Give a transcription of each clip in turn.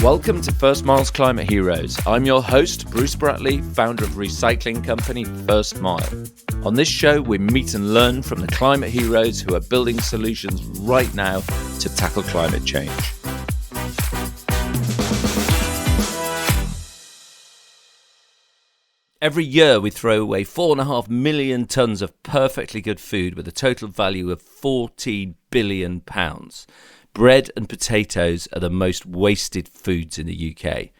Welcome to First Mile's Climate Heroes. I'm your host, Bruce Bratley, founder of recycling company First Mile. On this show, we meet and learn from the climate heroes who are building solutions right now to tackle climate change. Every year we throw away 4.5 million tonnes of perfectly good food with a total value of £14 billion. Bread and potatoes are the most wasted foods in the UK.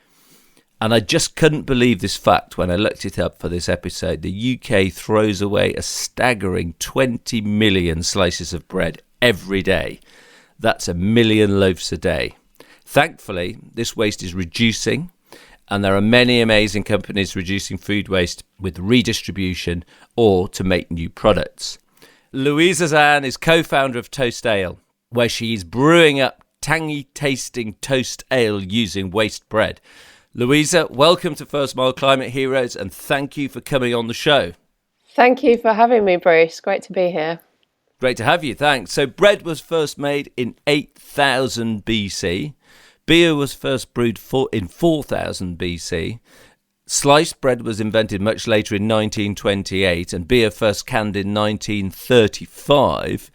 And I just couldn't believe this fact when I looked it up for this episode. The UK throws away a staggering 20 million slices of bread every day. That's 1 million loaves a day. Thankfully, this waste is reducing, and there are many amazing companies reducing food waste with redistribution or to make new products. Louisa Ziane is co-founder of Toast Ale, where she's brewing up tangy tasting toast ale using waste bread. Louisa, welcome to First Mile Climate Heroes, and thank you for coming on the show. Thank you for having me, Bruce. Great to be here. Great to have you, thanks. So bread was first made in 8000 BC. Beer was first brewed in 4000 BC. Sliced bread was invented much later in 1928, and beer first canned in 1935.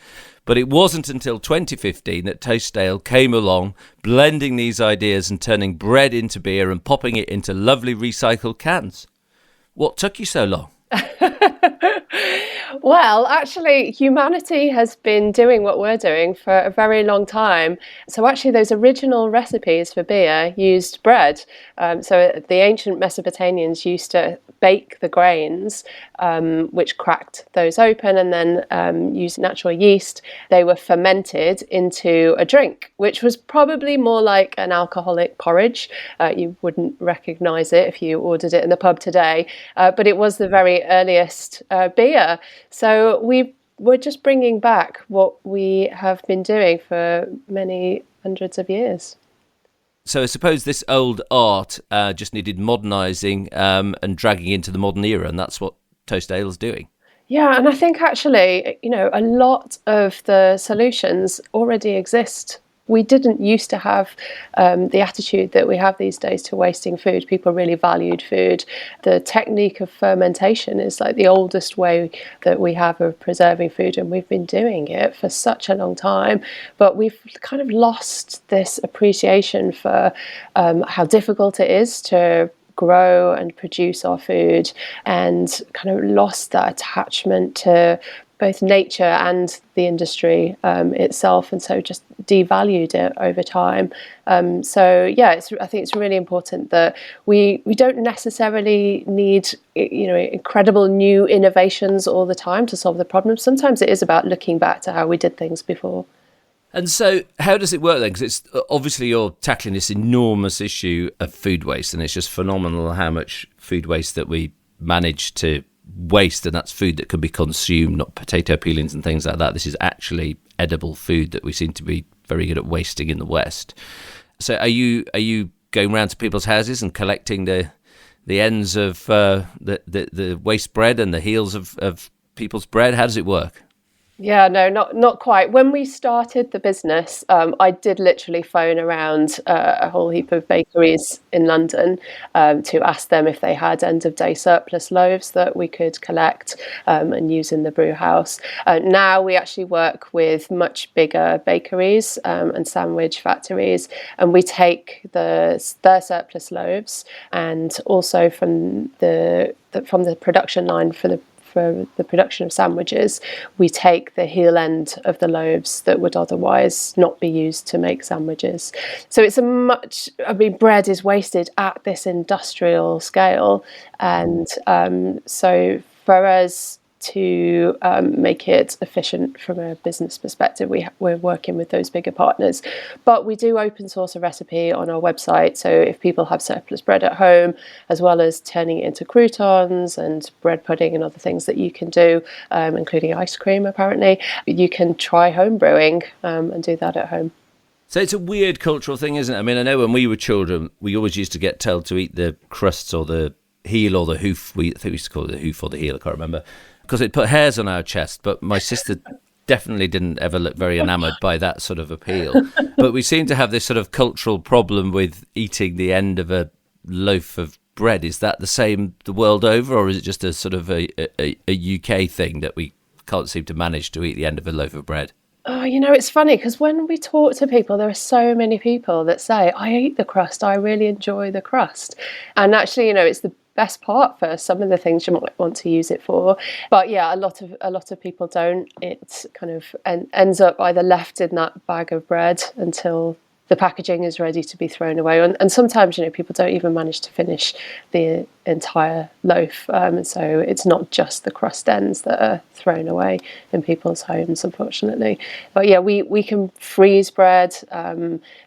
But it wasn't until 2015 that Toast Ale came along, blending these ideas and turning bread into beer and popping it into lovely recycled cans. What took you so long? Well, actually, humanity has been doing what we're doing for a very long time. So actually, those original recipes for beer used bread. So the ancient Mesopotamians used to bake the grains, which cracked those open, and then used natural yeast. They were fermented into a drink, which was probably more like an alcoholic porridge. You wouldn't recognise it if you ordered it in the pub today, but it was the very earliest beer. So we're just bringing back what we have been doing for many hundreds of years. So I suppose this old art just needed modernising and dragging into the modern era, and that's what Toast Ale is doing. Yeah, and I think actually, a lot of the solutions already exist. We didn't used to have the attitude that we have these days to wasting food. People really valued food. The technique of fermentation is like the oldest way that we have of preserving food, and we've been doing it for such a long time. But we've kind of lost this appreciation for how difficult it is to grow and produce our food, and kind of lost that attachment to both nature and the industry itself, and so just devalued it over time. I think it's really important that we don't necessarily need incredible new innovations all the time to solve the problem. Sometimes it is about looking back to how we did things before. And so how does it work then? Because it's obviously you're tackling this enormous issue of food waste, and it's just phenomenal how much food waste that we manage to waste, and that's food that can be consumed, not potato peelings and things like that. This is actually edible food that we seem to be very good at wasting in the West. So are you going around to people's houses and collecting the ends of the waste bread and the heels of people's bread? How does it work? Yeah, no, not quite. When we started the business, I did literally phone around a whole heap of bakeries in London to ask them if they had end-of-day surplus loaves that we could collect and use in the brew house. Now we actually work with much bigger bakeries and sandwich factories, and we take their surplus loaves, and also from the production line for the production of sandwiches, we take the heel end of the loaves that would otherwise not be used to make sandwiches. So it's bread is wasted at this industrial scale. And so for us to make it efficient from a business perspective, we're working with those bigger partners. But we do open source a recipe on our website. So if people have surplus bread at home, as well as turning it into croutons and bread pudding and other things that you can do, including ice cream, apparently, you can try home brewing and do that at home. So it's a weird cultural thing, isn't it? I mean, I know when we were children, we always used to get told to eat the crusts or the heel or the hoof. I think we used to call it the hoof or the heel, I can't remember, because it put hairs on our chest. But my sister definitely didn't ever look very enamoured by that sort of appeal. But we seem to have this sort of cultural problem with eating the end of a loaf of bread. Is that the same the world over, or is it just a sort of a UK thing that we can't seem to manage to eat the end of a loaf of bread? Oh, it's funny because when we talk to people, there are so many people that say, I eat the crust, I really enjoy the crust. And actually, it's the best part for some of the things you might want to use it for. But yeah, a lot of people don't. It kind of ends up either left in that bag of bread until the packaging is ready to be thrown away. And sometimes, people don't even manage to finish the entire loaf. And so it's not just the crust ends that are thrown away in people's homes, unfortunately. But yeah, we can freeze bread.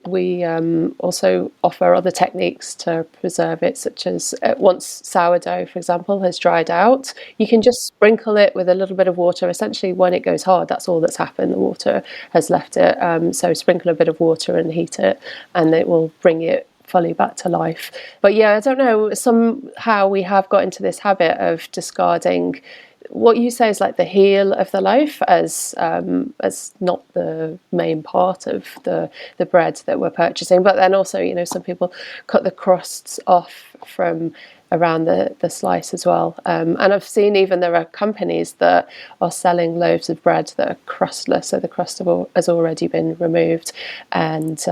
We also offer other techniques to preserve it, such as once sourdough, for example, has dried out, you can just sprinkle it with a little bit of water. Essentially, when it goes hard, that's all that's happened. The water has left it. So sprinkle a bit of water and heat it, and it will bring it fully back to life. But yeah, I don't know, somehow we have got into this habit of discarding what you say is like the heel of the loaf as not the main part of the bread that we're purchasing. But then also, some people cut the crusts off from around the slice as well. And I've seen even there are companies that are selling loaves of bread that are crustless, so the crust has already been removed. And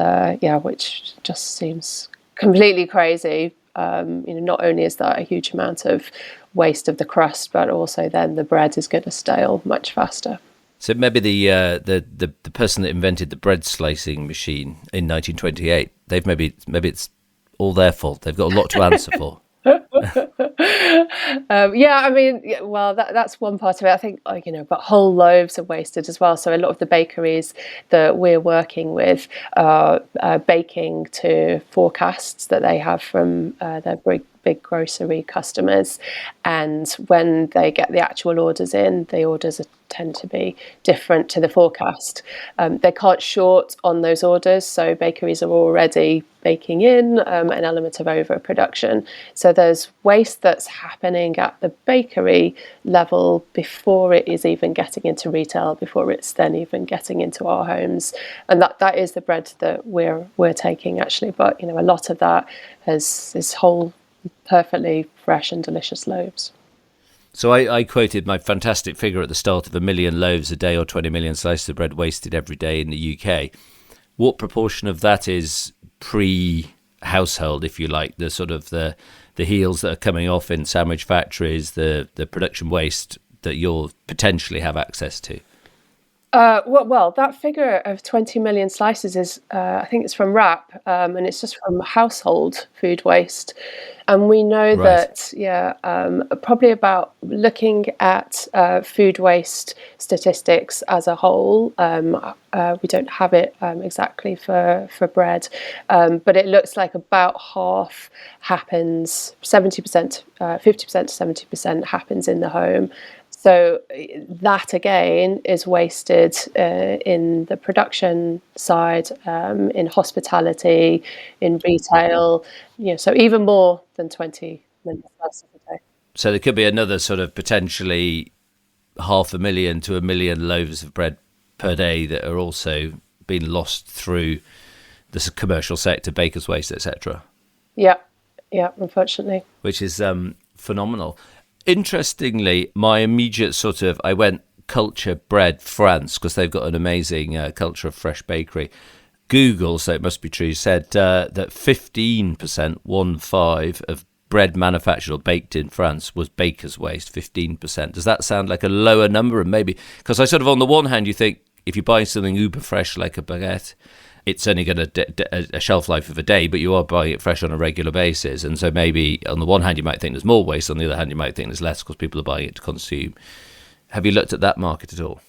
which just seems completely crazy. Not only is that a huge amount of waste of the crust, but also then the bread is going to stale much faster. So maybe the person that invented the bread slicing machine in 1928, maybe it's all their fault. They've got a lot to answer for. That's one part of it. I think, but whole loaves are wasted as well. So a lot of the bakeries that we're working with are baking to forecasts that they have from their big grocery customers, and when they get the actual orders in, the orders tend to be different to the forecast. They can't short on those orders, so bakeries are already baking in an element of overproduction. So there's waste that's happening at the bakery level before it is even getting into retail, before it's then even getting into our homes. And that is the bread that we're taking actually. But a lot of that is whole, perfectly fresh and delicious loaves. So I quoted my fantastic figure at the start of 1 million loaves a day or 20 million slices of bread wasted every day in the UK. What proportion of that is pre-household, if you like, the sort of the heels that are coming off in sandwich factories, the production waste that you'll potentially have access to? That figure of 20 million slices is, I think it's from WRAP, and it's just from household food waste. And we know that, probably about looking at food waste statistics as a whole, we don't have it exactly for bread, but it looks like about half happens, 70%, 50% to 70% happens in the home. So that again is wasted in the production side, in hospitality, in retail. So even more than 20 minutes less a day. So there could be another sort of potentially 500,000 to 1 million loaves of bread per day that are also being lost through the commercial sector, baker's waste, etc. Yeah, unfortunately. Which is phenomenal. Interestingly, my immediate I went Culture Bread France, because they've got an amazing culture of fresh bakery. Google, so it must be true, said that 15% of bread manufactured or baked in France was baker's waste, 15%. Does that sound like a lower number? And maybe, because I sort of, on the one hand, you think if you buy something uber fresh like a baguette, it's only got a shelf life of a day, but you are buying it fresh on a regular basis. And so maybe on the one hand, you might think there's more waste. On the other hand, you might think there's less because people are buying it to consume. Have you looked at that market at all?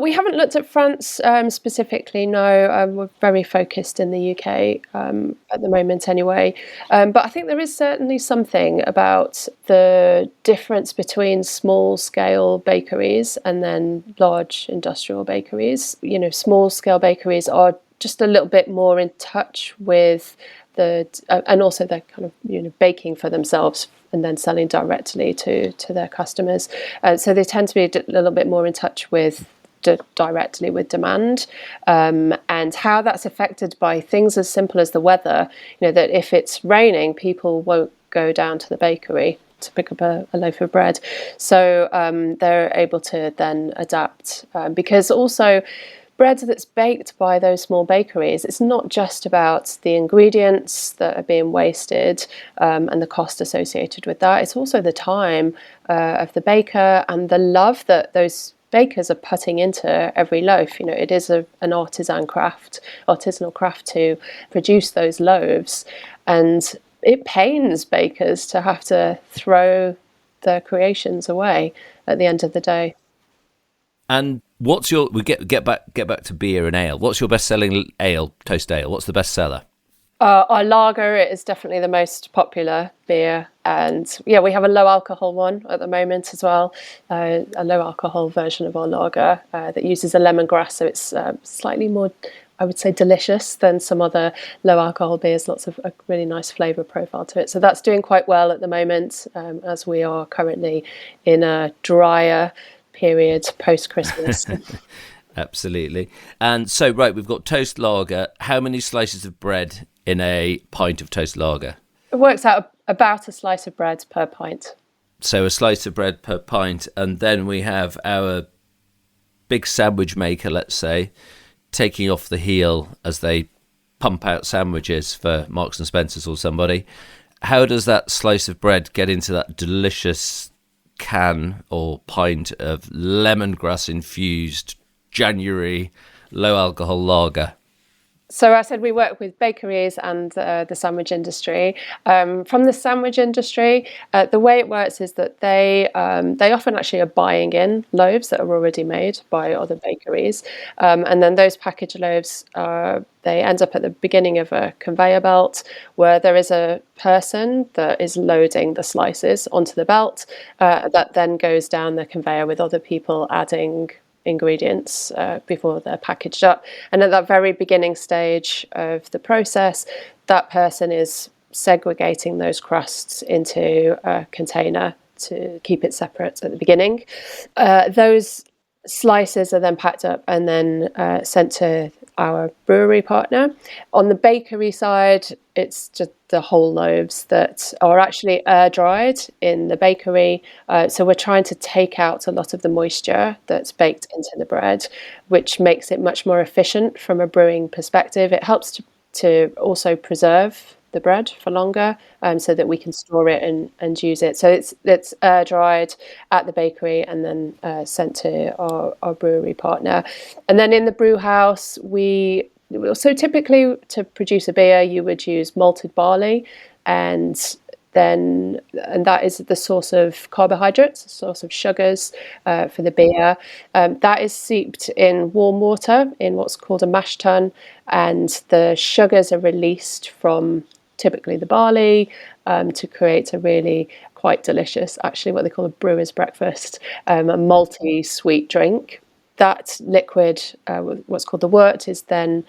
We haven't looked at France specifically, no. We're very focused in the UK at the moment anyway. But I think there is certainly something about the difference between small-scale bakeries and then large industrial bakeries. Small-scale bakeries are just a little bit more in touch with and also they're kind of baking for themselves and then selling directly to their customers. So they tend to be a little bit more in touch with directly with demand, and how that's affected by things as simple as the weather. That if it's raining, people won't go down to the bakery to pick up a loaf of bread. So they're able to then adapt, because also bread that's baked by those small bakeries, it's not just about the ingredients that are being wasted, and the cost associated with that. It's also the time of the baker and the love that those bakers are putting into every loaf. It is an artisanal craft to produce those loaves, and it pains bakers to have to throw their creations away at the end of the day. And we get back to beer and ale. What's your best selling ale, toast ale? What's the best seller? Our lager is definitely the most popular beer, and we have a low alcohol one at the moment as well, a low alcohol version of our lager that uses a lemongrass, so it's slightly more, I would say, delicious than some other low alcohol beers. Lots of a really nice flavour profile to it. So that's doing quite well at the moment, as we are currently in a drier period post-Christmas. Absolutely. And so, right, we've got toast lager. How many slices of bread in a pint of toast lager? It works out about a slice of bread per pint. So a slice of bread per pint. And then we have our big sandwich maker, let's say, taking off the heel as they pump out sandwiches for Marks and Spencer's or somebody. How does that slice of bread get into that delicious can or pint of lemongrass infused January low alcohol lager? So I said we work with bakeries and the sandwich industry. From the sandwich industry, the way it works is that they often actually are buying in loaves that are already made by other bakeries, and then those packaged loaves they end up at the beginning of a conveyor belt where there is a person that is loading the slices onto the belt, that then goes down the conveyor with other people adding ingredients before they're packaged up. And at that very beginning stage of the process, that person is segregating those crusts into a container to keep it separate at the beginning. Those slices are then packed up and then sent to our brewery partner. On the bakery side, it's just the whole loaves that are actually air dried in the bakery. So we're trying to take out a lot of the moisture that's baked into the bread, which makes it much more efficient from a brewing perspective. It helps to also preserve the bread for longer, so that we can store it and use it. So it's air dried at the bakery and then sent to our brewery partner. And then in the brew house, so typically to produce a beer, you would use malted barley, and that is the source of carbohydrates, the source of sugars for the beer. That is steeped in warm water in what's called a mash tun, and the sugars are released from typically the barley to create a really quite delicious, actually what they call a brewer's breakfast, a malty sweet drink. That liquid, what's called the wort, is then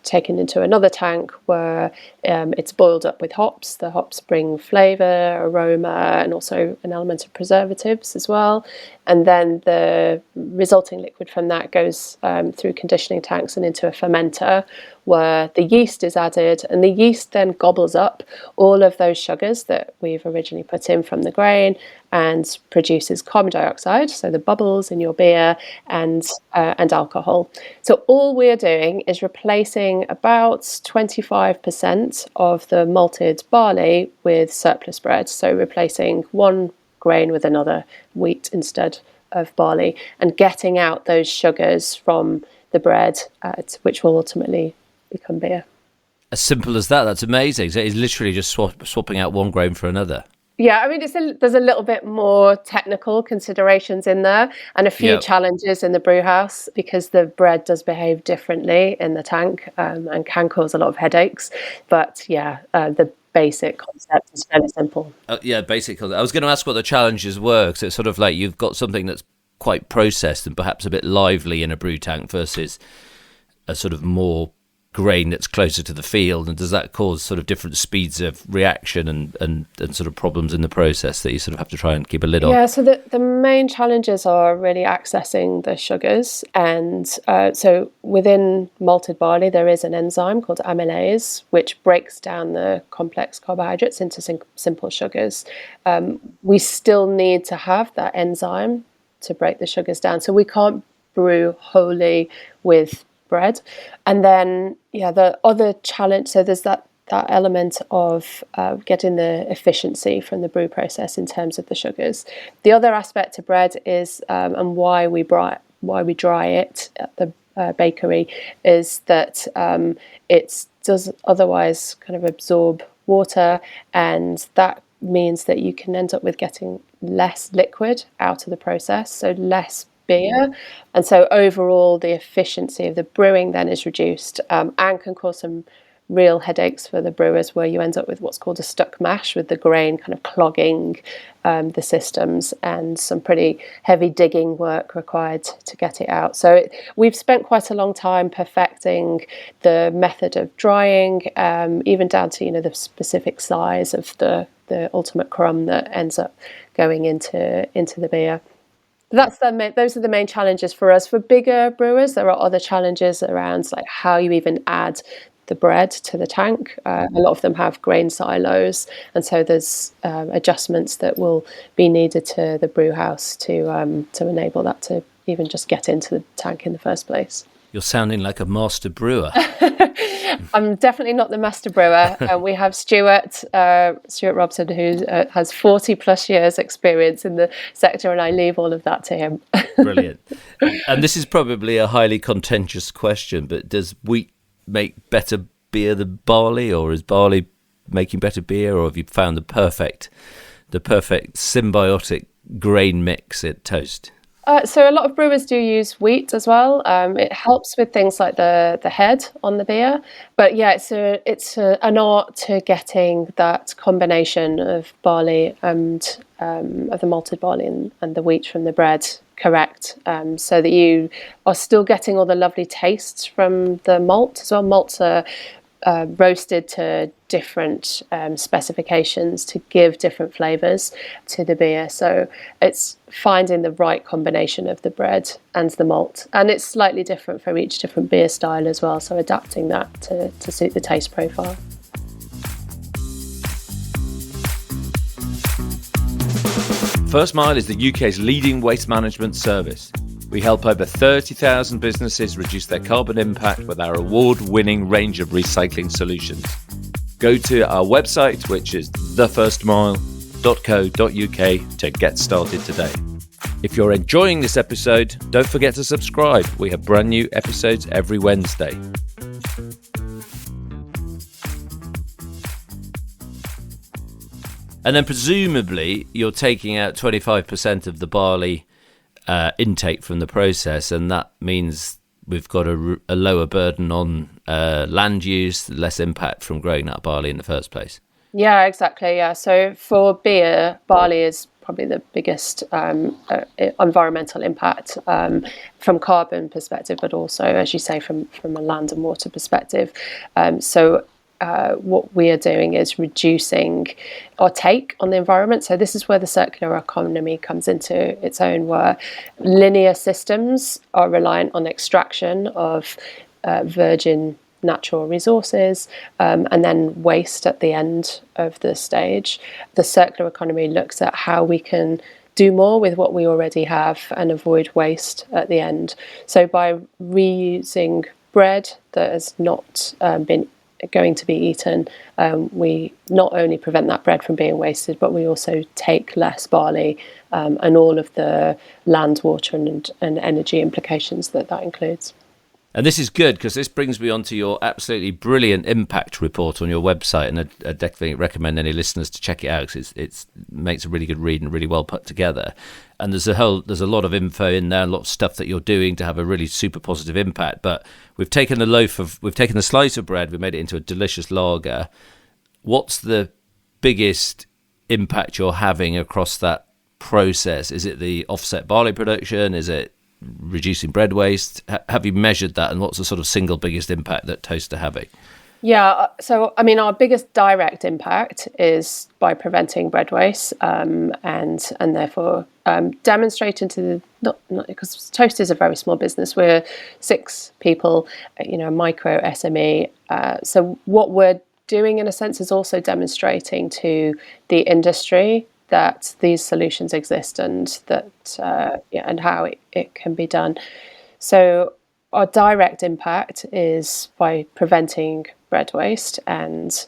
taken into another tank where it's boiled up with hops. The hops bring flavour, aroma, and also an element of preservatives as well. And then the resulting liquid from that goes through conditioning tanks and into a fermenter where the yeast is added, and the yeast then gobbles up all of those sugars that we've originally put in from the grain and produces carbon dioxide, so the bubbles in your beer, and alcohol. So all we're doing is replacing about 25% of the malted barley with surplus bread, so replacing one grain with another, wheat instead of barley, and getting out those sugars from the bread, which will ultimately become beer. As simple as that. That's amazing. So it's literally just swapping out one grain for another. Yeah, I mean, there's a little bit more technical considerations in there and a few challenges in the brew house because the bread does behave differently in the tank, and can cause a lot of headaches. But the basic concept is fairly simple. Basic concept. I was going to ask what the challenges were, because it's sort of like you've got something that's quite processed and perhaps a bit lively in a brew tank versus a sort of more grain that's closer to the field, and does that cause sort of different speeds of reaction and sort of problems in the process that you sort of have to try and keep a lid on? Yeah, so the main challenges are really accessing the sugars. And so within malted barley, there is an enzyme called amylase, which breaks down the complex carbohydrates into simple sugars. We still need to have that enzyme to break the sugars down. So we can't brew wholly with bread. And then, the other challenge, so there's that element of getting the efficiency from the brew process in terms of the sugars. The other aspect to bread is, and why we dry it at the bakery, is that it does otherwise kind of absorb water, and that means that you can end up with getting less liquid out of the process, so less beer. And so overall the efficiency of the brewing then is reduced, and can cause some real headaches for the brewers, where you end up with what's called a stuck mash, with the grain kind of clogging the systems, and some pretty heavy digging work required to get it out. So we've spent quite a long time perfecting the method of drying, even down to the specific size of the ultimate crumb that ends up going into the beer. Those are the main challenges for us. For bigger brewers, there are other challenges around like how you even add the bread to the tank. A lot of them have grain silos, and so there's adjustments that will be needed to the brew house to enable that to even just get into the tank in the first place. You're sounding like a master brewer. I'm definitely not the master brewer. We have Stuart Robson, who has 40 plus years experience in the sector, and I leave all of that to him. Brilliant. And this is probably a highly contentious question, but does wheat make better beer than barley, or is barley making better beer, or have you found the perfect symbiotic grain mix at toast? So a lot of brewers do use wheat as well. It helps with things like the head on the beer, but yeah, it's an art to getting that combination of barley and of the malted barley and the wheat from the bread correct, so that you are still getting all the lovely tastes from the malt as well. Malts are roasted to different specifications to give different flavours to the beer. So it's finding the right combination of the bread and the malt. And it's slightly different for each different beer style as well, so adapting that to suit the taste profile. First Mile is the UK's leading waste management service. We help over 30,000 businesses reduce their carbon impact with our award-winning range of recycling solutions. Go to our website, which is thefirstmile.co.uk, to get started today. If you're enjoying this episode, don't forget to subscribe. We have brand new episodes every Wednesday. And then presumably you're taking out 25% of the barley intake from the process, and that means we've got a lower burden on land use, less impact from growing that barley in the first place. Yeah, exactly. Yeah. So for beer, barley is probably the biggest environmental impact from carbon perspective, but also, as you say, from a land and water perspective. What we are doing is reducing our take on the environment. So this is where the circular economy comes into its own, where linear systems are reliant on extraction of virgin natural resources and then waste at the end of the stage. The circular economy looks at how we can do more with what we already have and avoid waste at the end. So by reusing bread that has not been going to be eaten, we not only prevent that bread from being wasted, but we also take less barley and all of the land, water and energy implications that includes. And this is good, because this brings me on to your absolutely brilliant impact report on your website, and I definitely recommend any listeners to check it out, because it makes a really good read and really well put together. And there's a lot of info in there, a lot of stuff that you're doing to have a really super positive impact. But we've taken the slice of bread, we've made it into a delicious lager. What's the biggest impact you're having across that process? Is it the offset barley production? Is it reducing bread waste. Have you measured that, and what's the sort of single biggest impact that toasts are having? Yeah, so I mean, our biggest direct impact is by preventing bread waste, and therefore demonstrating to the not because Toast is a very small business. We're 6 people, a micro SME. So what we're doing, in a sense, is also demonstrating to the industry that these solutions exist and that and how it can be done. So our direct impact is by preventing bread waste and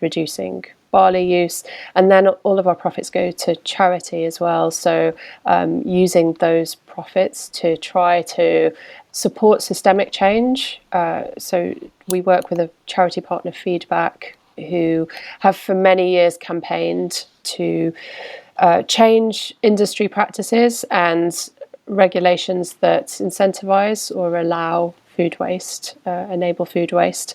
reducing barley use, and then all of our profits go to charity as well. So using those profits to try to support systemic change. So we work with a charity partner, Feedback, who have for many years campaigned to change industry practices and regulations that incentivize or allow food waste, enable food waste.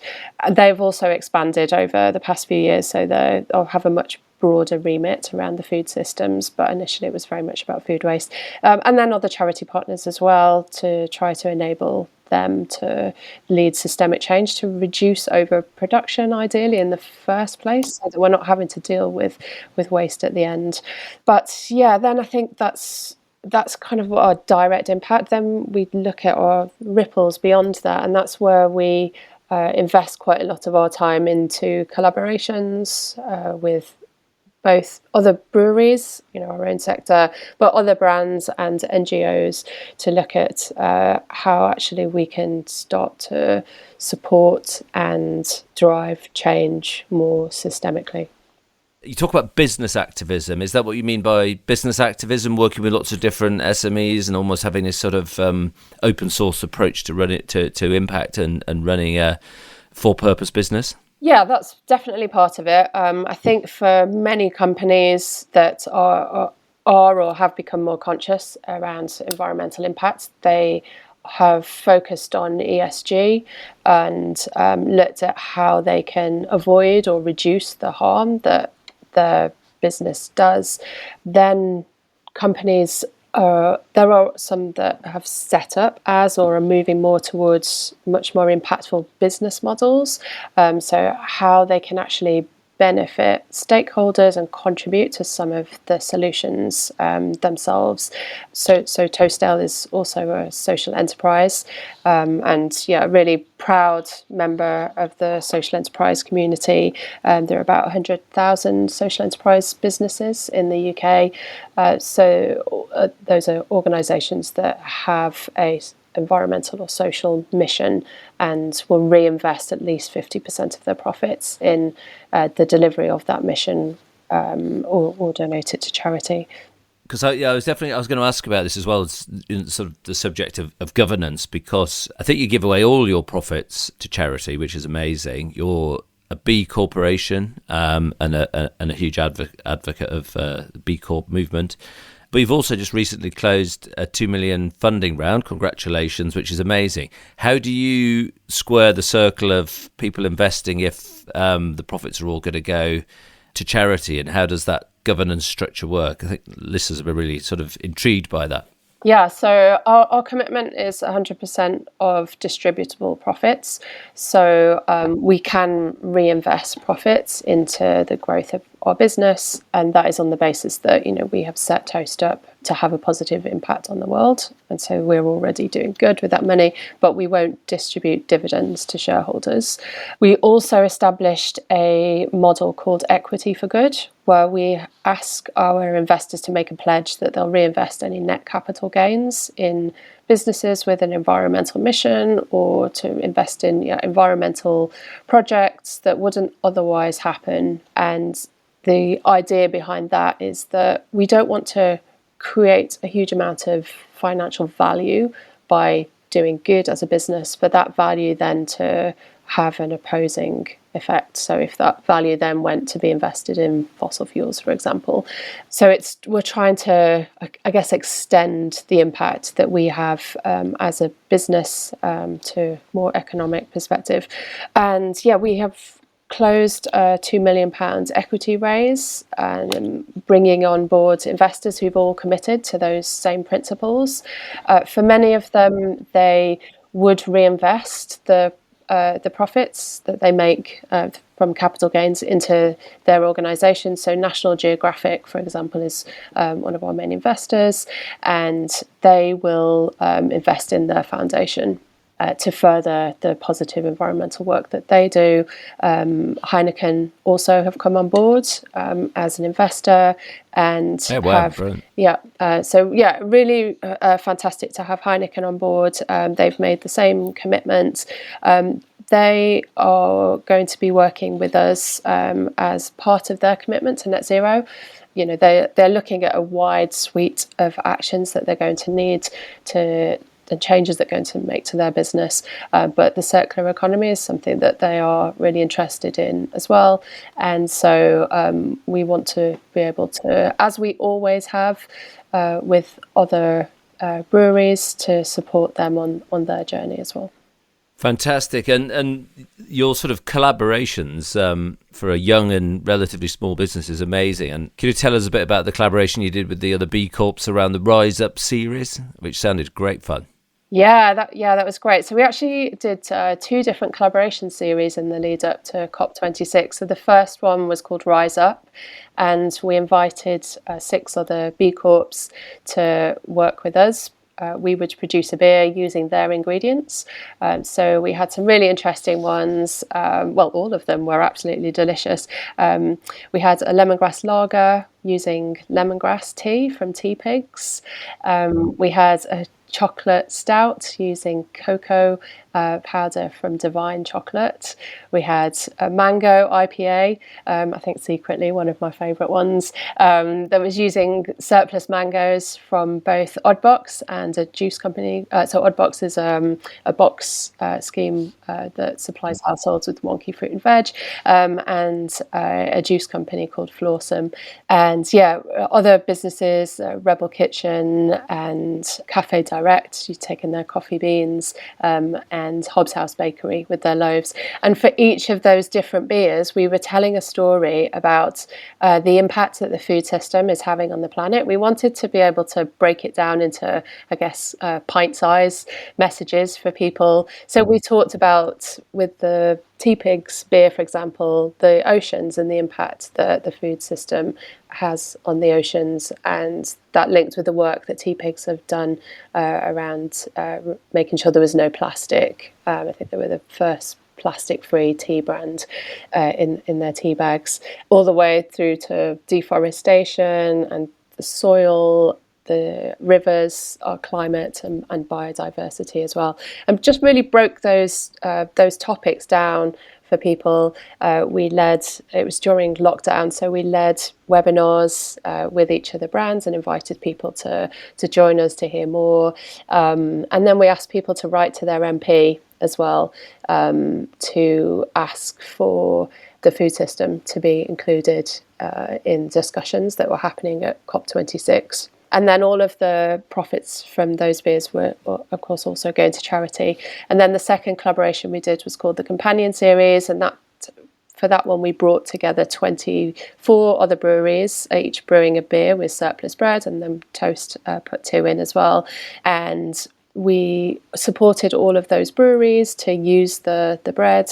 They've also expanded over the past few years, so they'll have a much broader remit around the food systems, but initially it was very much about food waste. And then other charity partners as well, to try to enable them to lead systemic change to reduce overproduction, ideally in the first place, so that we're not having to deal with waste at the end. But yeah, then I think that's kind of our direct impact. Then we look at our ripples beyond that, and that's where we invest quite a lot of our time into collaborations with both other breweries, our own sector, but other brands and NGOs, to look at how actually we can start to support and drive change more systemically. You talk about business activism. Is that what you mean by business activism, working with lots of different SMEs and almost having this sort of open source approach to run it, to impact and running a for-purpose business? Yeah, that's definitely part of it. I think for many companies that are or have become more conscious around environmental impact, they have focused on ESG and looked at how they can avoid or reduce the harm that their business does. Then companies, there are some that have set up as or are moving more towards much more impactful business models. So how they can actually benefit stakeholders and contribute to some of the solutions themselves. So Toastale is also a social enterprise, and a really proud member of the social enterprise community. There are about 100,000 social enterprise businesses in the UK. Those are organisations that have a environmental or social mission and will reinvest at least 50% of their profits in the delivery of that mission, or donate it to charity. Because I was going to ask about this as well, as sort of the subject of governance, because I think you give away all your profits to charity, which is amazing. You're a B corporation, and a huge advocate of the B Corp movement. But you've also just recently closed a 2 million funding round. Congratulations, which is amazing. How do you square the circle of people investing if the profits are all going to go to charity, and how does that governance structure work? I think listeners have been really sort of intrigued by that. Yeah, so our commitment is 100% of distributable profits. So we can reinvest profits into the growth of our business, and that is on the basis that we have set Toast up to have a positive impact on the world, and so we're already doing good with that money, but we won't distribute dividends to shareholders. We also established a model called Equity for Good, where we ask our investors to make a pledge that they'll reinvest any net capital gains in businesses with an environmental mission, or to invest in environmental projects that wouldn't otherwise happen. And the idea behind that is that we don't want to create a huge amount of financial value by doing good as a business, for that value then to have an opposing effect. So if that value then went to be invested in fossil fuels, for example. So we're trying to, I guess, extend the impact that we have as a business to more economic perspective. And we have closed a £2 million equity raise, and bringing on board investors who've all committed to those same principles. For many of them, they would reinvest the profits that they make from capital gains into their organisation. So National Geographic, for example, is one of our main investors, and they will invest in their foundation to further the positive environmental work that they do. Heineken also have come on board as an investor, and really fantastic to have Heineken on board. They've made the same commitment. They are going to be working with us as part of their commitment to net zero. They're looking at a wide suite of actions that they're going to need to the changes they're going to make to their business. But the circular economy is something that they are really interested in as well. And so we want to be able to, as we always have with other breweries, to support them on their journey as well. Fantastic. And your sort of collaborations for a young and relatively small business is amazing. And can you tell us a bit about the collaboration you did with the other B Corps around the Rise Up series, which sounded great fun? Yeah, that was great. So we actually did 2 different collaboration series in the lead up to COP26. So the first one was called Rise Up, and we invited 6 other B Corps to work with us. We would produce a beer using their ingredients. So we had some really interesting ones. All of them were absolutely delicious. We had a lemongrass lager using lemongrass tea from Tea Pigs. We had a chocolate stout using cocoa powder from Divine Chocolate. We had a mango IPA, I think secretly one of my favourite ones, that was using surplus mangoes from both Oddbox and a juice company. So Oddbox is a box scheme that supplies households with wonky fruit and veg, and a juice company called Flawsome. And other businesses, Rebel Kitchen and Cafe Direct, you've taken their coffee beans, and Hobbs House Bakery with their loaves. And for each of those different beers, we were telling a story about the impact that the food system is having on the planet. We wanted to be able to break it down into, I guess, pint-sized messages for people. So we talked about, with the Tea Pigs beer, for example, the oceans and the impact that the food system has on the oceans, and that linked with the work that Tea Pigs have done around making sure there was no plastic. I think they were the first plastic-free tea brand in their tea bags, all the way through to deforestation and the soil, the rivers, our climate, and biodiversity as well, and just really broke those topics down for people. It was during lockdown, so we led webinars with each of the brands and invited people to join us to hear more. And then we asked people to write to their MP as well, to ask for the food system to be included in discussions that were happening at COP26. And then all of the profits from those beers were, of course, also going to charity. And then the second collaboration we did was called the Companion Series. And for that one, we brought together 24 other breweries, each brewing a beer with surplus bread, and then Toast put 2 in as well. And we supported all of those breweries to use the bread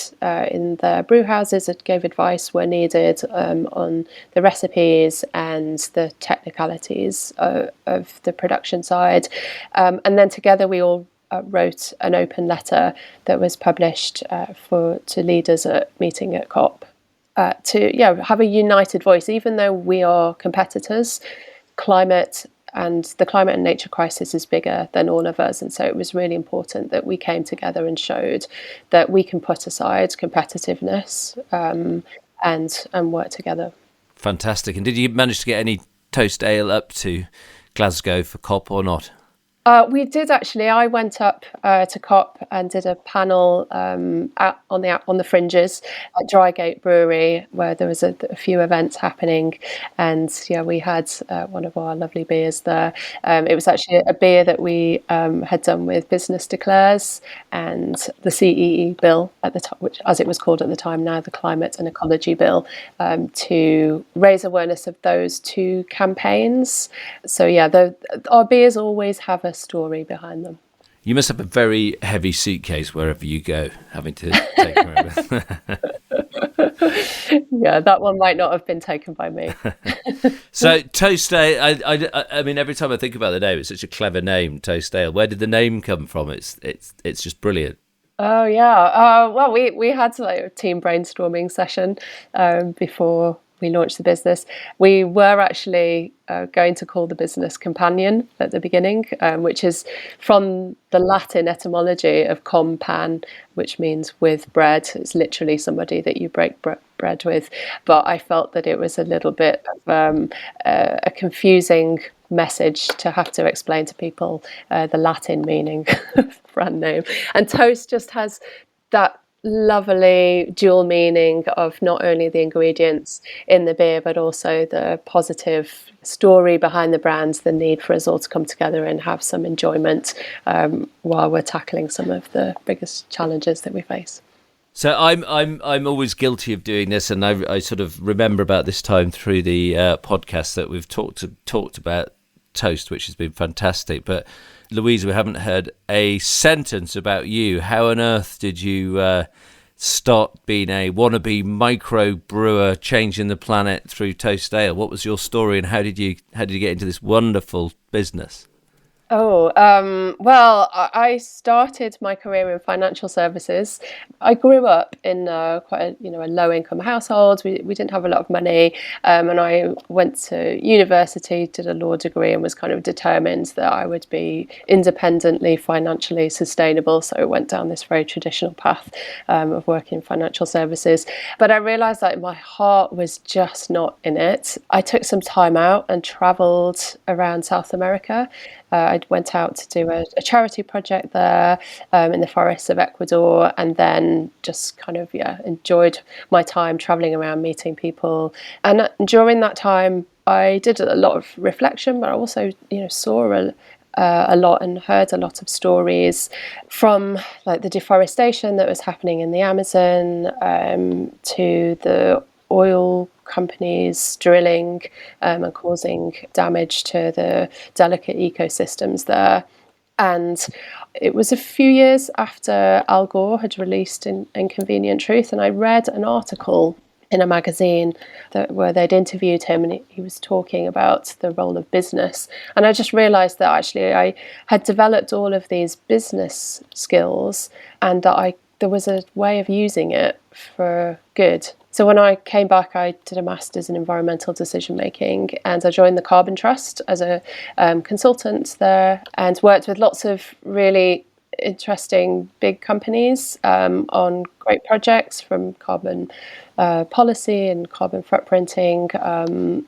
in their brew houses. It gave advice where needed on the recipes and the technicalities of the production side. And then together we all wrote an open letter that was published to leaders at meeting at COP to have a united voice. Even though we are competitors, the climate and nature crisis is bigger than all of us, and so it was really important that we came together and showed that we can put aside competitiveness and work together. Fantastic. And did you manage to get any Toast Ale up to Glasgow for COP or not? We did actually. I went up to COP and did a panel out on the fringes at Drygate Brewery, where there was a few events happening, and yeah, we had one of our lovely beers there. It was actually a beer that we had done with Business Declares and the CEE bill at the time, which, as it was called at the time, now the Climate and Ecology Bill, to raise awareness of those two campaigns. So yeah, our beers always have a story behind them. You must have a very heavy suitcase wherever you go, having to take them around. Yeah, that one might not have been taken by me. So Toast Ale, I mean, every time I think about the name, it's such a clever name, Toast Ale. Where did the name come from? It's just brilliant. Oh yeah. Well, we had like a team brainstorming session before we launched the business. We were actually going to call the business Companion at the beginning, which is from the Latin etymology of compan, which means with bread. It's literally somebody that you break bread with. But I felt that it was a little bit of a confusing message to have to explain to people the Latin meaning of the brand name. And Toast just has that lovely dual meaning of not only the ingredients in the beer, but also the positive story behind the brands, the need for us all to come together and have some enjoyment while we're tackling some of the biggest challenges that we face. So I'm always guilty of doing this, and I sort of remember about this time through the podcast that we've talked about Toast, which has been fantastic. But Louisa, we haven't heard a sentence about you. How on earth did you start being a wannabe micro brewer, changing the planet through Toast Ale? What was your story, and how did you get into this wonderful business? Oh, well, I started my career in financial services. I grew up in quite a low-income household. We didn't have a lot of money, and I went to university, did a law degree, and was kind of determined that I would be independently financially sustainable. So I went down this very traditional path of working in financial services. But I realised that my heart was just not in it. I took some time out and travelled around South America. I went out to do a charity project there in the forests of Ecuador, and then just kind of enjoyed my time traveling around, meeting people. And during that time, I did a lot of reflection, but I also saw a lot and heard a lot of stories from like the deforestation that was happening in the Amazon to the oil companies drilling and causing damage to the delicate ecosystems there. And it was a few years after Al Gore had released Inconvenient Truth, and I read an article in a magazine where they'd interviewed him, and he was talking about the role of business. And I just realised that actually I had developed all of these business skills, and that there was a way of using it for good. So when I came back, I did a master's in environmental decision making, and I joined the Carbon Trust as a consultant there, and worked with lots of really interesting big companies on great projects, from carbon policy and carbon footprinting.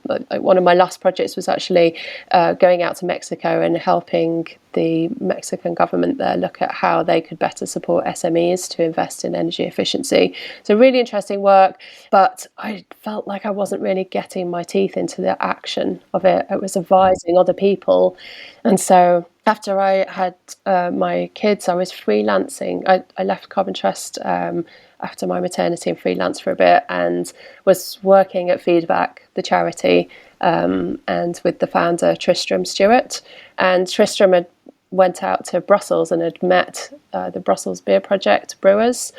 Like one of my last projects was actually going out to Mexico and helping the Mexican government there look at how they could better support SMEs to invest in energy efficiency. So really interesting work, but I felt like I wasn't really getting my teeth into the action of it. It was advising other people. And so after I had my kids, I was freelancing. I left Carbon Trust after my maternity and freelanced for a bit, and was working at Feedback, the charity, and with the founder Tristram Stewart. And Tristram had went out to Brussels and had met the Brussels Beer Project brewers,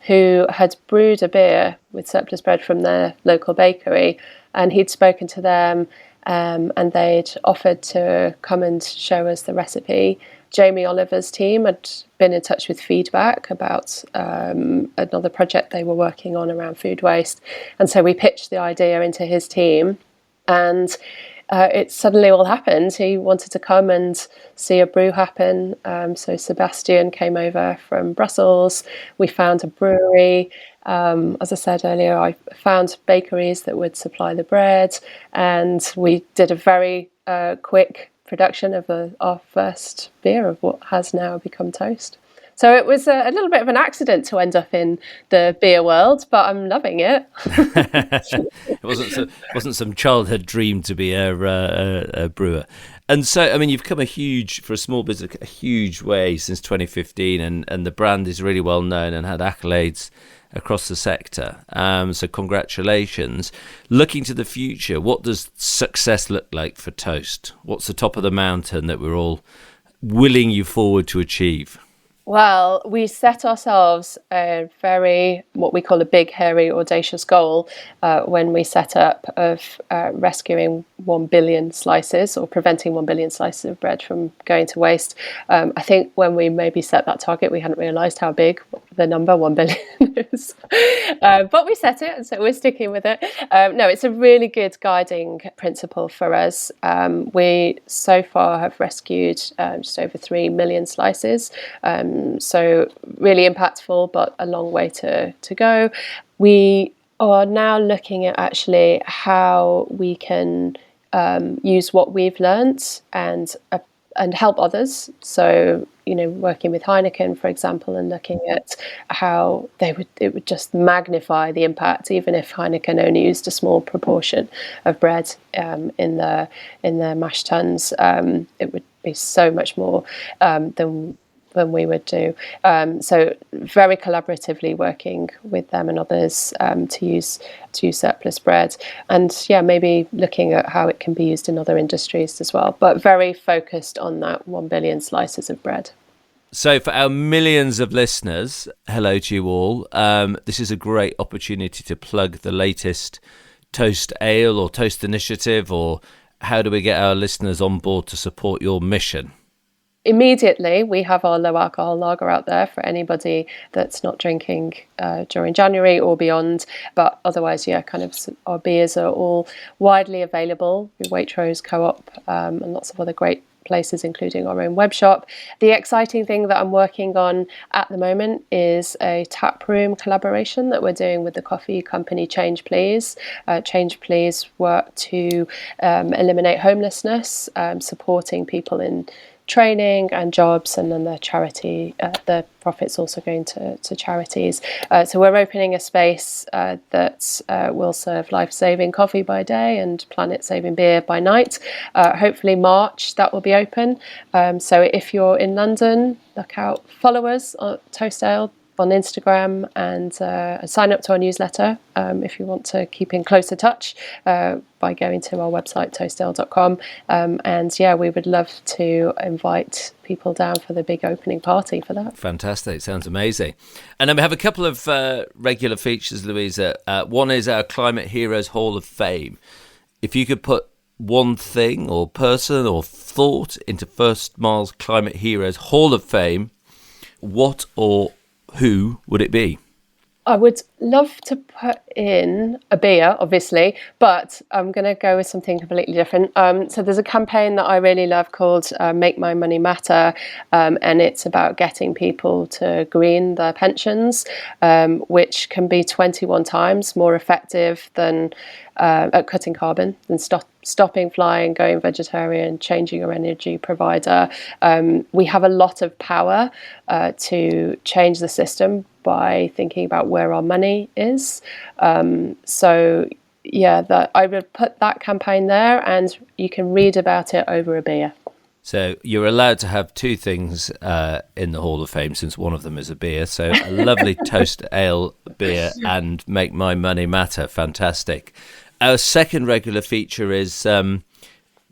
who had brewed a beer with surplus bread from their local bakery, and he'd spoken to them, and they'd offered to come and show us the recipe. Jamie Oliver's team had been in touch with Feedback about another project they were working on around food waste. And so we pitched the idea into his team, and it suddenly all happened. He wanted to come and see a brew happen. So Sebastian came over from Brussels. We found a brewery. As I said earlier, I found bakeries that would supply the bread, and we did a very quick production of our first beer of what has now become Toast. So it was a little bit of an accident to end up in the beer world, but I'm loving it. It wasn't some childhood dream to be a brewer. And so, I mean, you've come for a small business, a huge way since 2015, and the brand is really well known and had accolades across the sector. So congratulations. Looking to the future, what does success look like for Toast? What's the top of the mountain that we're all willing you forward to achieve? Well, we set ourselves a very, what we call a big, hairy, audacious goal when we set up of rescuing 1 billion slices or preventing 1 billion slices of bread from going to waste. I think when we maybe set that target, we hadn't realised how big the number 1 billion is. But we set it, and so we're sticking with it. No, it's a really good guiding principle for us. We so far have rescued just over 3 million slices. So really impactful, but a long way to go. We are now looking at actually how we can use what we've learnt and help others. So, working with Heineken, for example, and looking at how it would just magnify the impact, even if Heineken only used a small proportion of bread in their mash tuns. It would be so much more than we would do. So very collaboratively working with them and others to use surplus bread, and maybe looking at how it can be used in other industries as well, but very focused on that 1 billion slices of bread. So for our millions of listeners, hello to you all. This is a great opportunity to plug the latest Toast Ale or Toast Initiative, or how do we get our listeners on board to support your mission? Immediately, we have our low alcohol lager out there for anybody that's not drinking during January or beyond. But otherwise, our beers are all widely available through Waitrose, Co-op, and lots of other great places, including our own web shop. The exciting thing that I'm working on at the moment is a taproom collaboration that we're doing with the coffee company Change Please. Change Please work to eliminate homelessness, supporting people in training and jobs, and then the profits also going to charities. So we're opening a space that will serve life-saving coffee by day and planet-saving beer by night. Hopefully March that will be open. So if you're in London, look out, follow us on Toast Ale on Instagram, and sign up to our newsletter if you want to keep in closer touch by going to our website toastale.com. And we would love to invite people down for the big opening party for that. Fantastic, sounds amazing. And then we have a couple of regular features, Louisa. One is our Climate Heroes Hall of Fame. If you could put one thing or person or thought into First Mile's Climate Heroes Hall of Fame, what or who would it be? I would love to put in a beer, obviously, but I'm going to go with something completely different. So there's a campaign that I really love called Make My Money Matter, and it's about getting people to green their pensions, which can be 21 times more effective than at cutting carbon, than stopping flying, going vegetarian, changing your energy provider. We have a lot of power to change the system by thinking about where our money is. That I would put that campaign there, and you can read about it over a beer. So you're allowed to have two things in the Hall of Fame, since one of them is a beer. So a lovely Toast Ale beer and Make My Money Matter. Fantastic. Our second regular feature is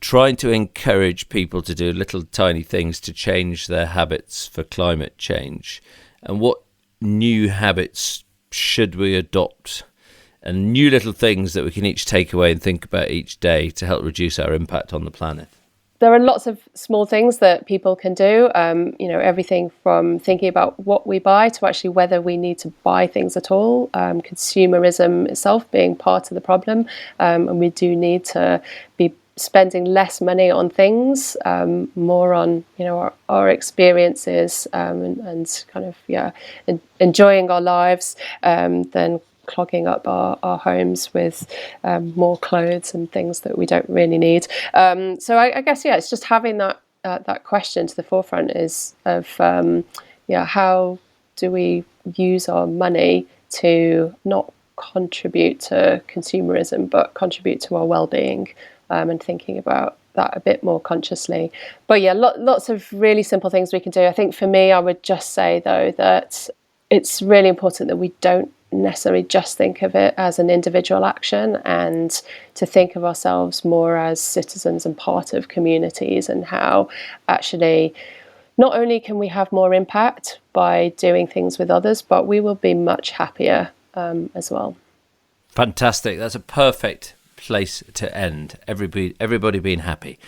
trying to encourage people to do little tiny things to change their habits for climate change. And what new habits should we adopt, and new little things that we can each take away and think about each day to help reduce our impact on the planet? There are lots of small things that people can do, everything from thinking about what we buy to actually whether we need to buy things at all. Consumerism itself being part of the problem, and we do need to be spending less money on things, more on our experiences, and kind of enjoying our lives, than clogging up our homes with more clothes and things that we don't really need. So I guess, it's just having that question to the forefront is of, how do we use our money to not contribute to consumerism, but contribute to our well-being, and thinking about that a bit more consciously. But lots of really simple things we can do. I think for me, I would just say though that it's really important that we don't necessarily just think of it as an individual action, and to think of ourselves more as citizens and part of communities, and how actually not only can we have more impact by doing things with others, but we will be much happier as well. Fantastic. That's a perfect place to end. Everybody being happy.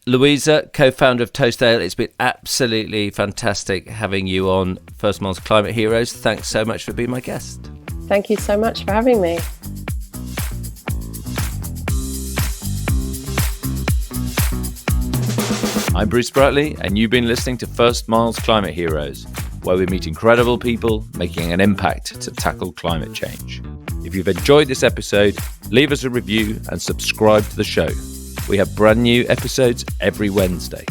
Louisa, co-founder of Toast Ale, it's been absolutely fantastic having you on First Miles Climate Heroes. Thanks so much for being my guest. Thank you so much for having me. I'm Bruce Bratley, and you've been listening to First Miles Climate Heroes, where we meet incredible people making an impact to tackle climate change. If you've enjoyed this episode, leave us a review and subscribe to the show. We have brand new episodes every Wednesday.